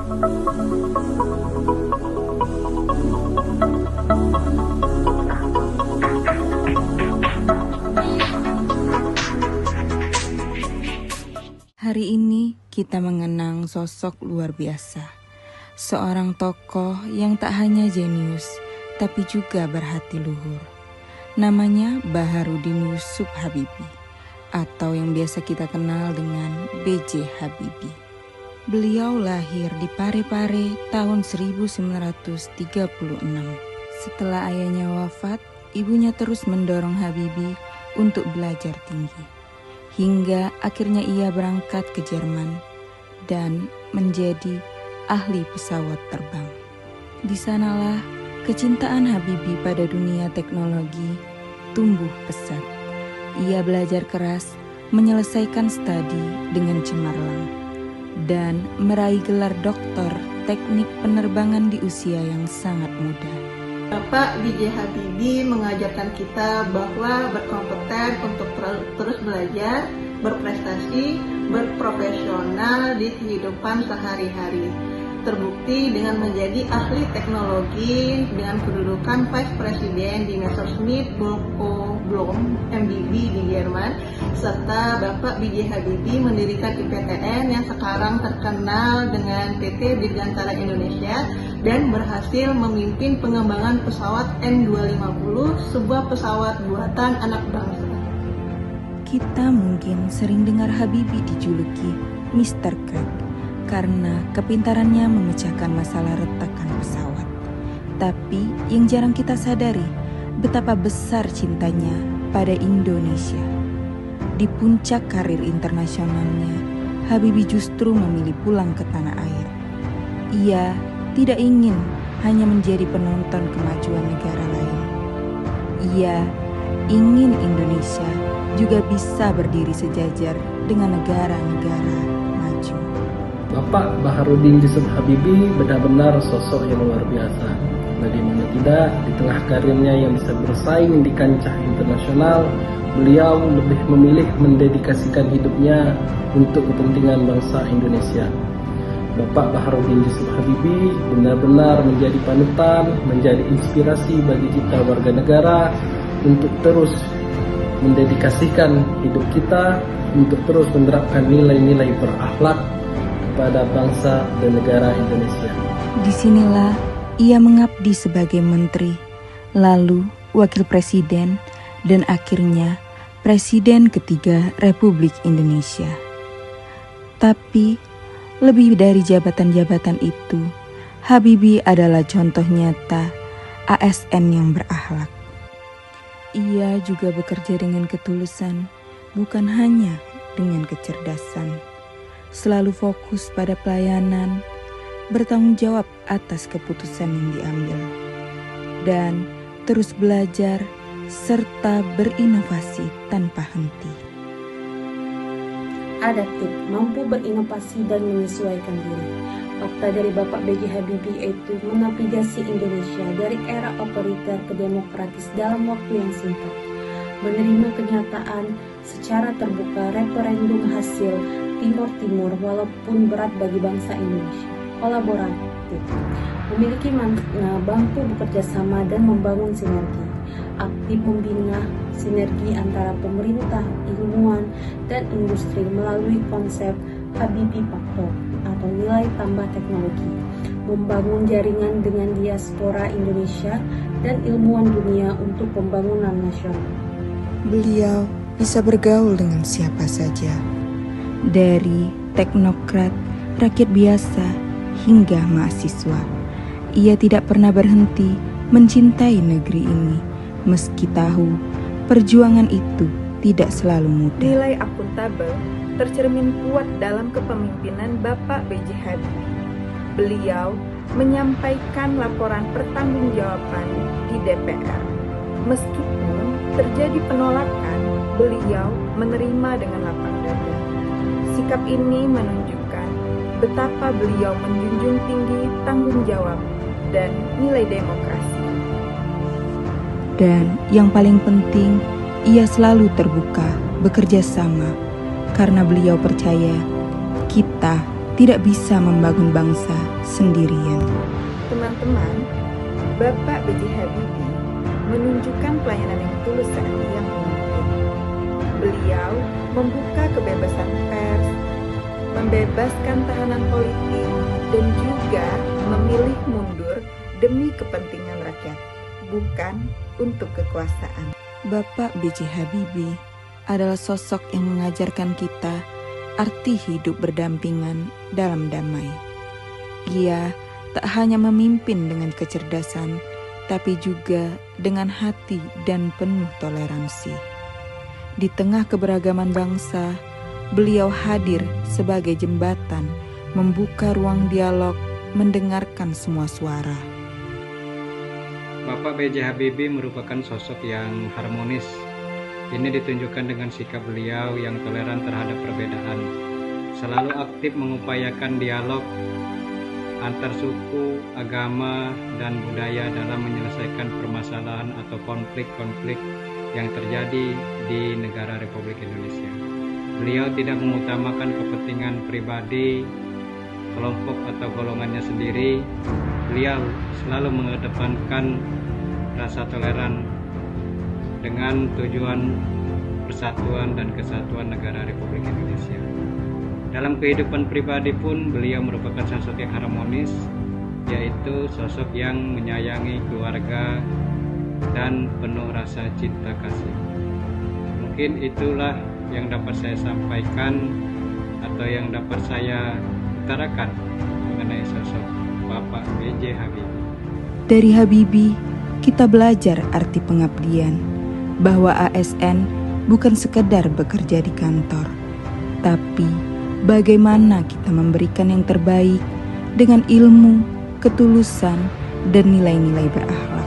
Hari ini kita mengenang sosok luar biasa, seorang tokoh yang tak hanya jenius, tapi juga berhati luhur. Namanya Baharudin Yusuf Habibie, atau yang biasa kita kenal dengan B.J. Habibie. Beliau lahir di Parepare tahun 1936. Setelah ayahnya wafat, ibunya terus mendorong Habibie untuk belajar tinggi. Hingga akhirnya ia berangkat ke Jerman dan menjadi ahli pesawat terbang. Di sanalah kecintaan Habibie pada dunia teknologi tumbuh pesat. Ia belajar keras, menyelesaikan studi dengan cemerlang, dan meraih gelar doktor teknik penerbangan di usia yang sangat muda. Bapak B.J. Habibie mengajarkan kita bahwa berkompeten untuk terus belajar, berprestasi, berprofesional di kehidupan sehari-hari. Terbukti dengan menjadi ahli teknologi dengan kedudukan Vice President di Messerschmitt Blom MBB di Jerman, serta Bapak B.J. Habibie mendirikan IPTN yang sekarang terkenal dengan PT Dirgantara Indonesia dan berhasil memimpin pengembangan pesawat N250, sebuah pesawat buatan anak bangsa. Kita mungkin sering dengar Habibie dijuluki Mr. Crack karena kepintarannya memecahkan masalah retakan pesawat. Tapi yang jarang kita sadari, betapa besar cintanya pada Indonesia. Di puncak karir internasionalnya, Habibie justru memilih pulang ke tanah air. Ia tidak ingin hanya menjadi penonton kemajuan negara lain. Ia ingin Indonesia juga bisa berdiri sejajar dengan negara-negara maju. Bapak Baharudin Yusuf Habibie benar-benar sosok yang luar biasa. Bagaimana tidak, di tengah karirnya yang bisa bersaing di kancah internasional, beliau lebih memilih mendedikasikan hidupnya untuk kepentingan bangsa Indonesia. Bapak Baharudin Yusuf Habibie benar-benar menjadi panutan, menjadi inspirasi bagi kita warga negara untuk terus mendedikasikan hidup kita, untuk terus menerapkan nilai-nilai berakhlak kepada bangsa dan negara Indonesia. Disinilah ia mengabdi sebagai menteri, lalu wakil presiden, dan akhirnya presiden ketiga Republik Indonesia. Tapi lebih dari jabatan-jabatan itu, Habibie adalah contoh nyata ASN yang berakhlak. Ia juga bekerja dengan ketulusan, bukan hanya dengan kecerdasan. Selalu fokus pada pelayanan, bertanggung jawab atas keputusan yang diambil, dan terus belajar serta berinovasi tanpa henti. Adaptif, mampu berinovasi dan menyesuaikan diri. Fakta dari Bapak B.J. Habibie yaitu menavigasi Indonesia dari era otoriter ke demokratis dalam waktu yang singkat. Menerima kenyataan secara terbuka referendum hasil Timur Timur walaupun berat bagi bangsa Indonesia. Kolaboratif, memiliki mampu bekerja sama dan membangun sinergi. Aktif membina sinergi antara pemerintah, ilmuwan, dan industri melalui konsep Habibie Factor atau nilai tambah teknologi, membangun jaringan dengan diaspora Indonesia dan ilmuwan dunia untuk pembangunan nasional. Beliau bisa bergaul dengan siapa saja, dari teknokrat, rakyat biasa, hingga mahasiswa. Ia tidak pernah berhenti mencintai negeri ini, meski tahu perjuangan itu tidak selalu mudah. Nilai akuntabel tercermin kuat dalam kepemimpinan Bapak B.J. Habibie. Beliau menyampaikan laporan pertanggungjawaban di DPR. Meskipun terjadi penolakan, beliau menerima dengan lapang dada. Sikap ini menunjukkan betapa beliau menjunjung tinggi tanggung jawab dan nilai demokrasi. Dan yang paling penting, ia selalu terbuka bekerja sama karena beliau percaya kita tidak bisa membangun bangsa sendirian. Teman-teman, Bapak B.J. Habibie menunjukkan pelayanan yang tulus saat ia memimpin. Beliau membuka kebebasan pers, membebaskan tahanan politik, dan juga memilih mundur demi kepentingan rakyat, bukan untuk kekuasaan. Bapak B.J. Habibie adalah sosok yang mengajarkan kita arti hidup berdampingan dalam damai. Ia tak hanya memimpin dengan kecerdasan, tapi juga dengan hati dan penuh toleransi. Di tengah keberagaman bangsa, beliau hadir sebagai jembatan, membuka ruang dialog, mendengarkan semua suara. Bapak B.J. Habibie merupakan sosok yang harmonis. Ini ditunjukkan dengan sikap beliau yang toleran terhadap perbedaan, selalu aktif mengupayakan dialog antar suku, agama, dan budaya dalam menyelesaikan permasalahan atau konflik-konflik yang terjadi di negara Republik Indonesia. Beliau tidak mengutamakan kepentingan pribadi, kelompok atau golongannya sendiri. Beliau selalu mengedepankan rasa toleran dengan tujuan persatuan dan kesatuan negara Republik Indonesia. Dalam kehidupan pribadi pun beliau merupakan sosok yang harmonis, yaitu sosok yang menyayangi keluarga dan penuh rasa cinta kasih. Mungkin itulah yang dapat saya sampaikan atau yang dapat saya utarakan mengenai sosok Bapak B.J. Habibie. Dari Habibie, kita belajar arti pengabdian, bahwa ASN bukan sekedar bekerja di kantor, tapi bagaimana kita memberikan yang terbaik dengan ilmu, ketulusan, dan nilai-nilai berakhlak.